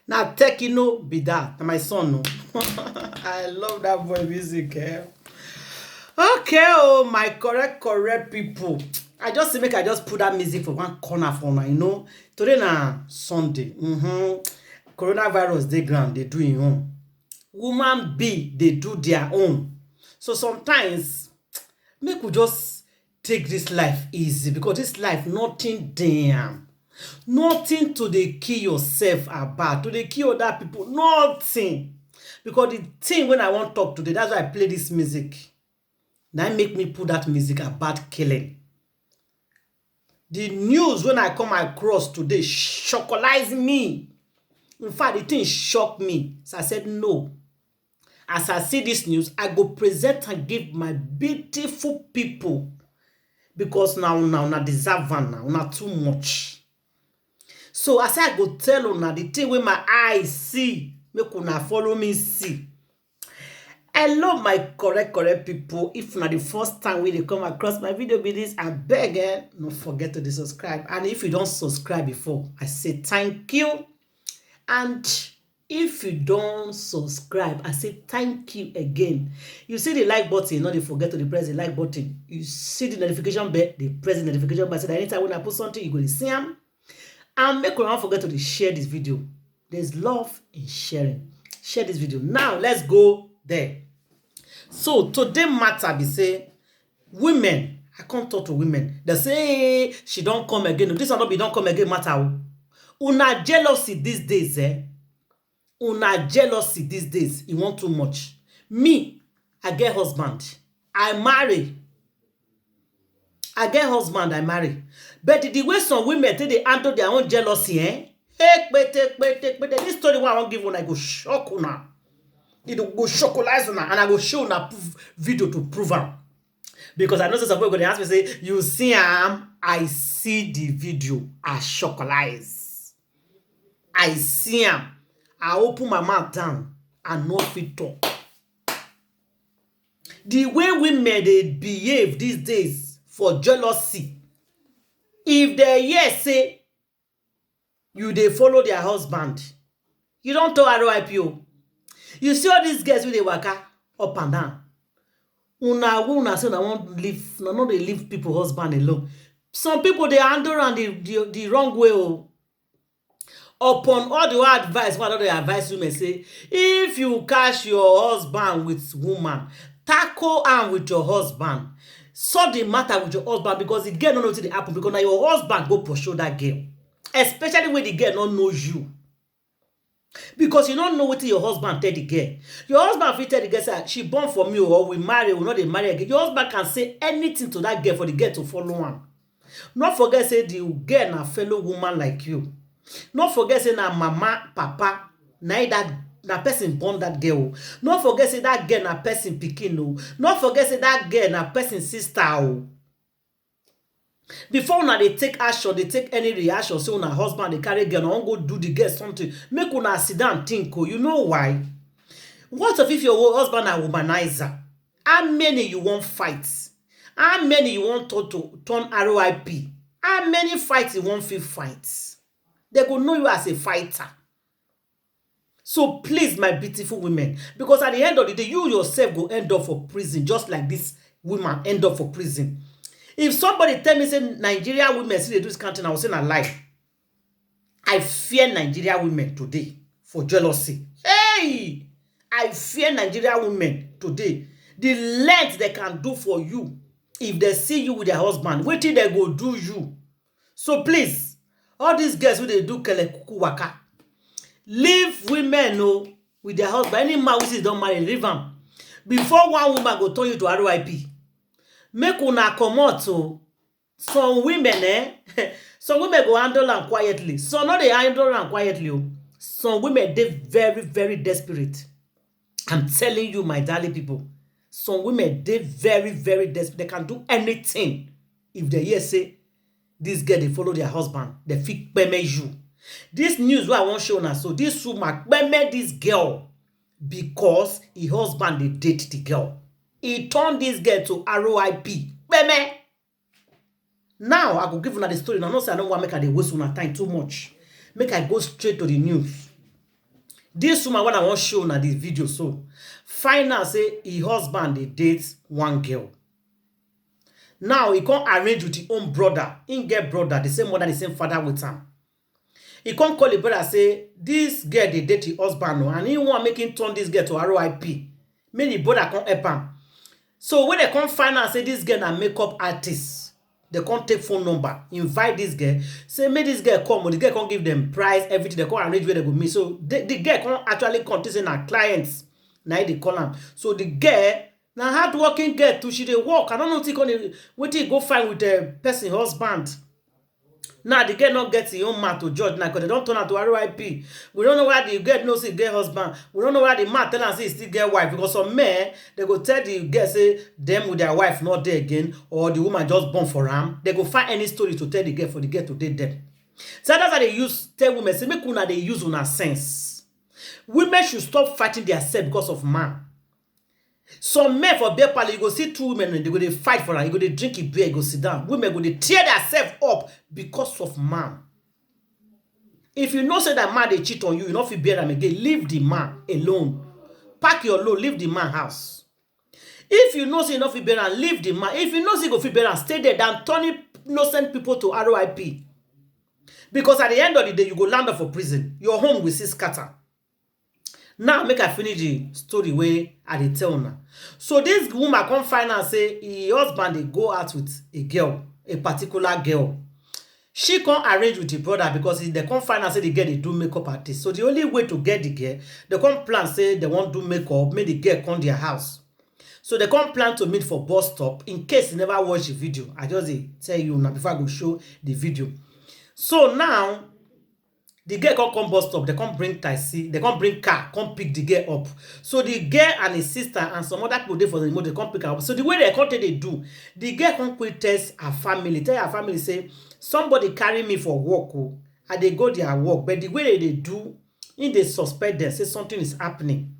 Now Tekino be that. Na my son. No. I love that boy music. Eh? Okay, oh my correct people. I just put that music for one corner for now, you know. Today na Sunday. Coronavirus dey ground, they do im own. Woman B, they do their own. So sometimes make we just take this life easy because this life nothing damn. Nothing to dey kill yourself about, to dey kill other people, nothing. Because the thing when I want talk today, that's why I play this music. Now make me put that music about killing. The news when I come across today shockalize me. In fact, the thing shocked me. So I said no. As I see this news, I go present and give my beautiful people. Because now deserve am now, not too much. So as I go tell una the thing with my eyes see, make una follow me see. Hello my correct people. If na the first time we dey come across my video be this, I beg don't forget to subscribe. And if you don't subscribe before, I say thank you. And if you don't subscribe, I say thank you again. You see the like button, not forget to press the like button. You see the notification bell, they press the notification bell so that anytime when I put something, you go to see them. And make sure don't forget to share this video. There's love in sharing. Share this video. Now let's go there. So today matter be say women. I can't talk to women. They say hey, she don't come again. This will not be don't come again matter. Una jealousy these days, Una jealousy these days. You want too much. Me, I get husband. I marry. I get husband, I marry. But the way some women take they handle their own jealousy, this story what I won't give when I go shock una. It go shockalize una and I go show una video to prove am. Because I know some people gonna ask me say, you see I see the video, I shockalize. I see am. I open my mouth down and no fit talk. The way women they behave these days for jealousy. If they hear say you they follow their husband, you don't tell RIPO. You see all these girls with the waka up and down. Una say I won't leave, no they leave people husband alone. Some people they handle around the wrong way. Oh. Upon all the advice, what they advise women say, if you catch your husband with woman, tackle am with your husband. Solve the matter with your husband because the girl don't know what happen because now your husband go pursue that girl. Especially when the girl don't know you. Because you don't know what your husband tell the girl. Your husband fit tell the girl say she born for me or we marry, we not dey marry again. Your husband can say anything to that girl for the girl to follow am. Not forget say the girl na fellow woman like you. Not forget say na mama, papa, na person born that girl. Not forget say that girl na person pikin o. Not forget say that girl na person sister o. Before una they take action, they take any reaction, so una husband they carry girl, no go do the girl something. Make una sit down think. You know why? What if your husband a womanizer? How many you won't fight? How many you want to turn RIP? How many fights you won't feel fight? They go know you as a fighter. So please, my beautiful women, because at the end of the day, you yourself go end up for prison, just like this woman end up for prison. If somebody tell me say Nigeria women see they do this country, I will say a lie. I fear Nigeria women today for jealousy. Hey, I fear Nigeria women today. The length they can do for you if they see you with their husband, wait till they go do you. So please, all these girls who they do kelekuku waka, leave women with their husband. Any man who don't marry, leave them. Before one woman go turn you to RIP. Make una comot o. Some women some women go handle am quietly. Some no dey handle am quietly o. Some women dey very desperate. I'm telling you, my darling people. Some women dey very desperate. They can do anything if they hear say this girl they follow their husband. They fit peme you. This news what I want show now. So this woman peme this girl because her husband they date the girl. He turned this girl to RIP. Beme. Now I go give una the story. Now, no say I don't want to make her waste una time too much. Make I go straight to the news. This woman, when I want show na this video, so find out say her husband dey date one girl. Now he can't arrange with his own brother. He get brother, the same mother, the same father with him. He can't call the brother say this girl dey date his husband, and he want make him turn this girl to RIP. Make the brother can't help him. So when they come find out say this girl na makeup artist, they can't take phone number, invite this girl, say make this girl come, but the girl can't give them price, everything. They can't arrange where they go meet. So the girl can't actually contest in her clients. Now they call them. So the girl, now hard-working girl too, she dey work. I don't know what he go find with the person husband. Now the girl not get his own man to judge now because they don't turn out to RIP. We don't know why the girl knows he get husband. We don't know why the man tell us he still get wife, because some men they go tell the girl say them with their wife not there again, or the woman just born for him. They go find any story to tell the girl for the girl to date them. So that's how they use tell women say make una they use una sense. Women should stop fighting themselves because of man. Some men for beer parlor, you go see two women and they go they fight for her. You go they drink a beer, you go sit down. Women go they tear themselves up because of man. If you know say that man they cheat on you, you not feel bear them again. Leave the man alone. Pack your load, leave the man house. If you know say you not feel bear and leave the man. If you know say you go feel bear and stay there, then turn innocent people to RIP. Because at the end of the day, you go land up for prison. Your home will see scatter. Now make I finish the story way I dey tell now. So this woman come find out say her husband they go out with a girl, a particular girl. She can't arrange with the brother because they come find out say the girl they do makeup artist. So the only way to get the girl, they come plan say they want to do makeup, make the girl come their house. So they come plan to meet for bus stop. In case you never watch the video, I just tell you now before I go show the video. So now the girl come bus stop, they come bring taxi, they come bring car, come pick the girl up. So the girl and his sister and some other people there for the remote, they come pick her up. So the way they come they do, the girl come quick test her family, tell her family say, somebody carry me for work, oh, and they go their work. But the way they do, in they suspect them, say something is happening.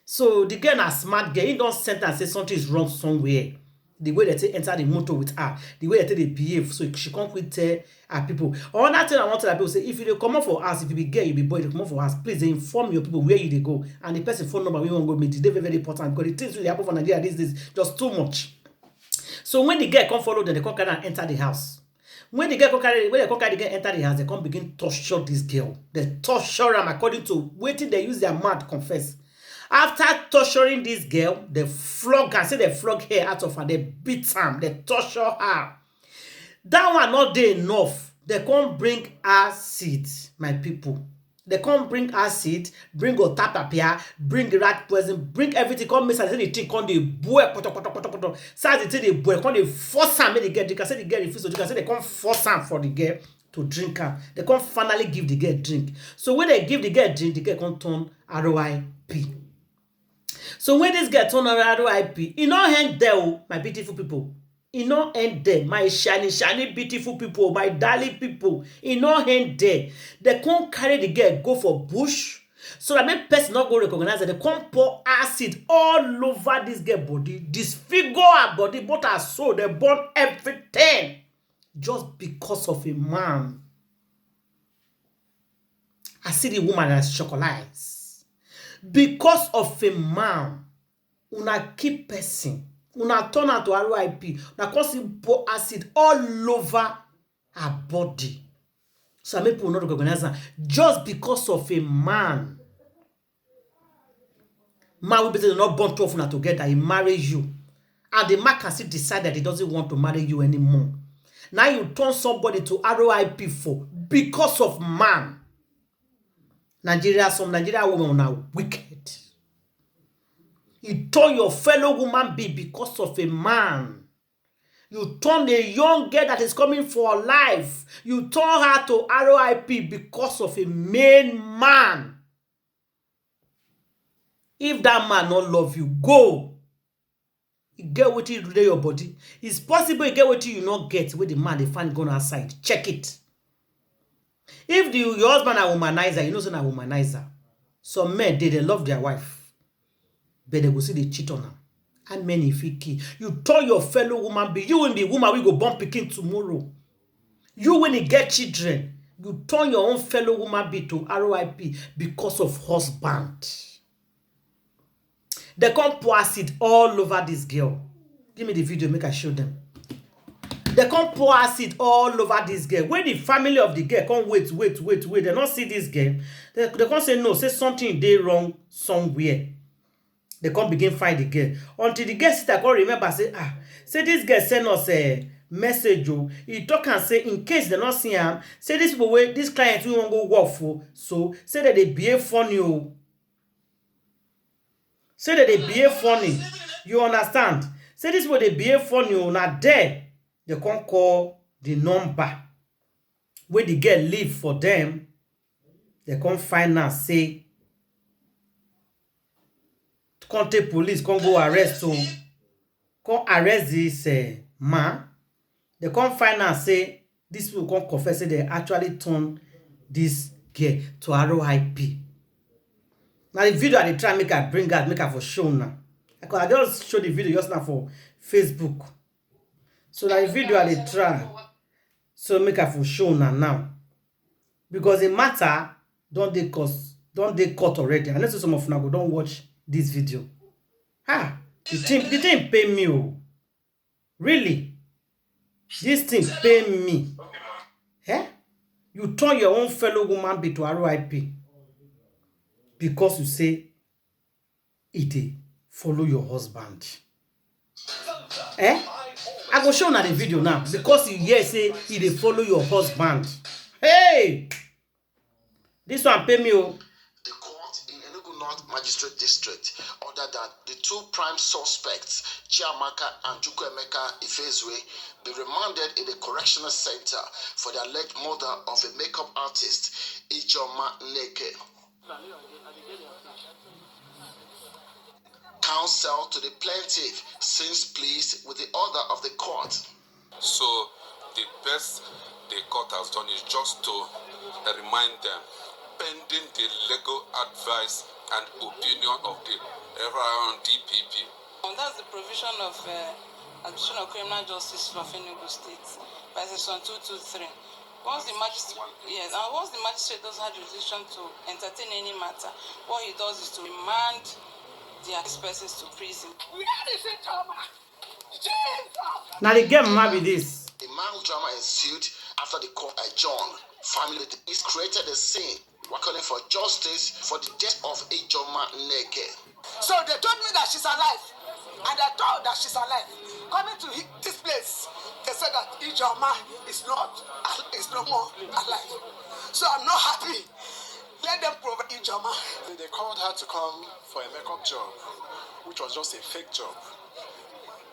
So the girl na smart girl, he don't send her and say something is wrong somewhere. The way they enter the motor with her, the way they behave, so she can't quit tell her people. Another thing I want to tell people say, if you come up for us, if you be girl, you be boy, you come up for us, please inform your people where you they go and the person phone number we won't go meet. It's very, very important because the things really happen for Nigeria these days just too much. So when the girl come follow them, they come carry and enter the house. When the girl come carry, when they come carry the girl enter the house, they come begin torture this girl. They torture them according to waiting they use their mouth to confess. After torturing this girl, they flog her. Say they flog her out of her. They beat her. They torture her. That one not dey enough. They can't bring acid, my people. They can't bring acid, bring otapapia, bring rat poison, bring everything. Come miss and say the thing come dey boil. Say the thing dey boil. Come dey force her make the girl drink. I say the girl refuse to drink. I say they can't force her for the girl to drink her. They can't finally give the girl drink. So when they give the girl drink, the girl can't turn RIP. So when this girl turn on RIP, it not end there, my beautiful people. It not end there, my shiny, beautiful people, my darling people. It not end there. They can't carry the girl, go for bush, so that make person not go recognize that they can't pour acid all over this girl body, disfigure her body, but her soul, they burn everything, just because of a man. I see the woman as chocolate. Because of a man, una keep person, una turn her to RIP, una cause him pour acid all over her body. So many people not recognize her just because of a man. Man will be not born two of una together, he marries you. And the man can still decide that he doesn't want to marry you anymore. Now you turn somebody to RIP for because of man. Some Nigeria women are wicked. You turn your fellow woman be because of a man. You turn a young girl that is coming for life. You turn her to RIP because of a main man. If that man not love you, go. You get what you do your body. It's possible you get what you not get with the man they find going outside. Check it. If your husband a womanizer, you know say na womanizer. Some men they love their wife, but they go see they cheat on them. How many fit kill? You turn your fellow woman be. You will be woman we go born picking tomorrow. You when you get children, You turn your own fellow woman be to RIP because of husband. They come pour acid all over this girl. Give me the video, make I show them. They come pour acid all over this girl. When the family of the girl come wait, they don't see this girl. They come say no, say something dey wrong somewhere. They come begin find the girl. Until the girl sister come remember, say this girl send us a message. He talk and say in case they not see him, say this people wey this client we won't go work for. So say that they behave funny. Say that they behave funny. You understand? Say this way they behave funny. Now there they come call the number where the girl leave for them. They come find and say, come take police, come go arrest him. Come arrest this man. They come find and say, this people come confess say they actually turn this girl to RIP. Now the video I try make I bring out, make I for show now. Because I just show the video just now for Facebook. So now the video I try. So make I for show now. Because the matter don't they cut already. I know some of you don't watch this video. The thing pay me. Oh. Really? This thing pay me. You turn your own fellow woman be to RIP. Because you say it follow your husband. I go show now the video now. Because you hear say it follow your husband. Hey! This one pay me. Oh. The court in Enugu North Magistrate District ordered that the two prime suspects, Chiamaka and Chukwuemeka Ifezwe, be remanded in the correctional center for the alleged murder of a makeup artist, Ijoma Neke. Counsel to the plaintiff seems pleased with the order of the court. So the best the court has done is just to remind them, pending the legal advice and opinion of the DPP. And that's the provision of Administration of Criminal Justice of Enugu State by Section 223. Once the magistrate doesn't have jurisdiction to entertain any matter, what he does is to remand the accused persons to prison. Now the game might be this. A mild drama ensued after the court adjourned. Family is created a scene. We're calling for justice for the death of Ijoma Neke. So they told me that she's alive, and I thought that she's alive. Coming to this place, they said that Ijoma is no more alive. So I'm not happy. Let them provide Ijoma. They called her to come for a makeup job, which was just a fake job.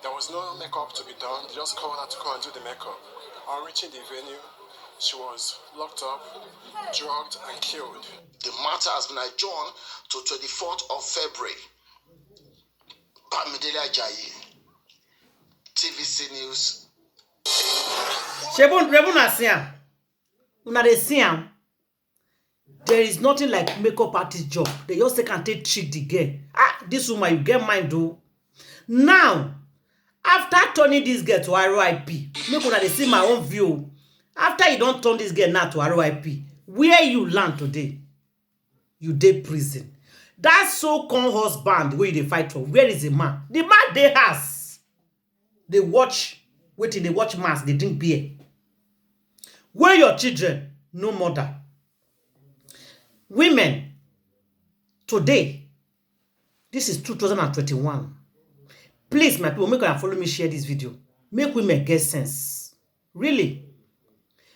There was no makeup to be done. They just called her to come and do the makeup. On reaching the venue, she was locked up, drugged, and killed. The matter has been adjourned to 24th of February. Bamidele Ajayi, TVC News. There is nothing like makeup artist job. They just can take trick the girl. This woman, you get mine though. Now, after turning this girl to RIP, make una dey see my own view. After you don't turn this girl now to RIP, where you land today? You dey prison. That so-called husband where they fight for, where is the man? The man they has. They watch, waiting, they watch mass, they drink beer. Where your children? No mother. Women, today, this is 2021. Please, my people, make you follow me, share this video. Make women get sense. Really.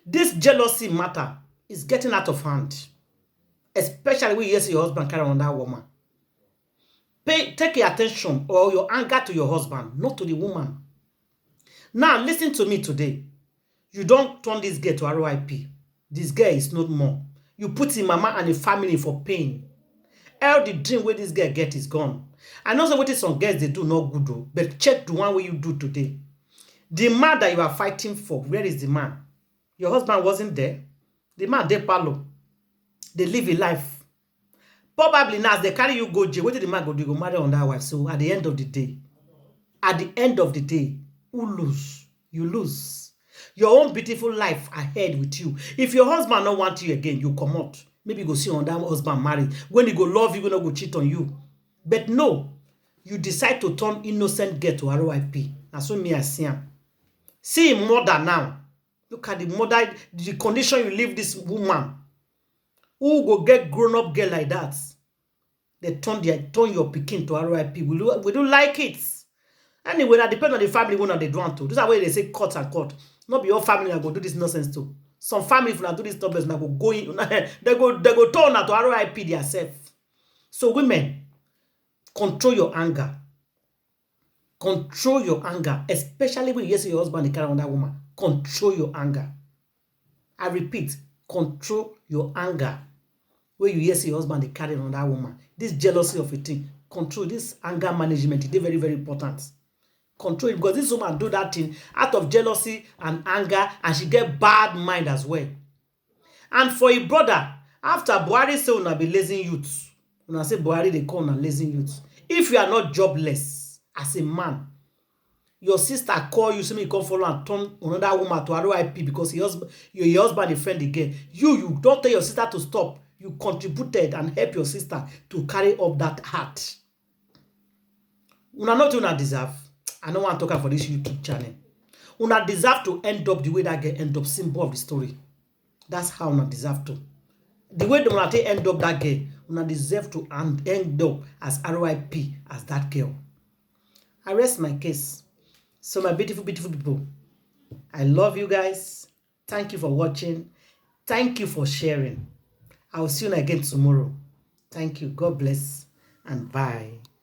This jealousy matter is getting out of hand. Especially when you see your husband carry on that woman. Take your attention or your anger to your husband, not to the woman. Now, listen to me today. You don't turn this girl to RIP. This girl is not more. You put in mama and the family for pain. All the dream where this girl get is gone. I know what some girls they do not good though, but check the one way you do today. The man that you are fighting for, where is the man? Your husband wasn't there. The man they palo. They live a life. Probably now as they carry you go jail, what did the man go do? You go marry on that wife. So at the end of the day, who lose? You lose. Your own beautiful life ahead with you. If your husband don't want you again, you come out. Maybe you go see another husband married. When he go love you, he not go cheat on you. But no, you decide to turn innocent girl to RIP. That's what me I see him. See him mother now. Look at the mother, the condition you leave this woman. Who go get grown-up girl like that? They turn your pikin to RIP. We do like it. Anyway, that depends on the family when they want to. This is why they say cut and cut. Not be your family that go do this nonsense too. Some family if not do this nonsense, go go in, they go turn out to RIP themselves. So women, control your anger. Control your anger, especially when you see your husband carry on that woman. Control your anger. I repeat, control your anger. When you see your husband carry on that woman, this jealousy of a thing, control this anger management. It is very, very important. Control it because this woman do that thing out of jealousy and anger, and she get bad mind as well. And for a brother, after Buhari say una be lazy youths, una say Buhari they call una lazy youths. If you are not jobless as a man, your sister call you, say me come follow and turn another woman to RIP because your husband a friend again. You don't tell your sister to stop. You contributed and help your sister to carry up that heart. Una not una deserve. I don't want to talk for this YouTube channel. Una deserve to end up the way that girl end up, symbol of the story. That's how una deserve to. The way una take end up that girl, una deserve to end up as RIP as that girl. I rest my case. So my beautiful, beautiful people, I love you guys. Thank you for watching. Thank you for sharing. I will see you again tomorrow. Thank you. God bless and bye.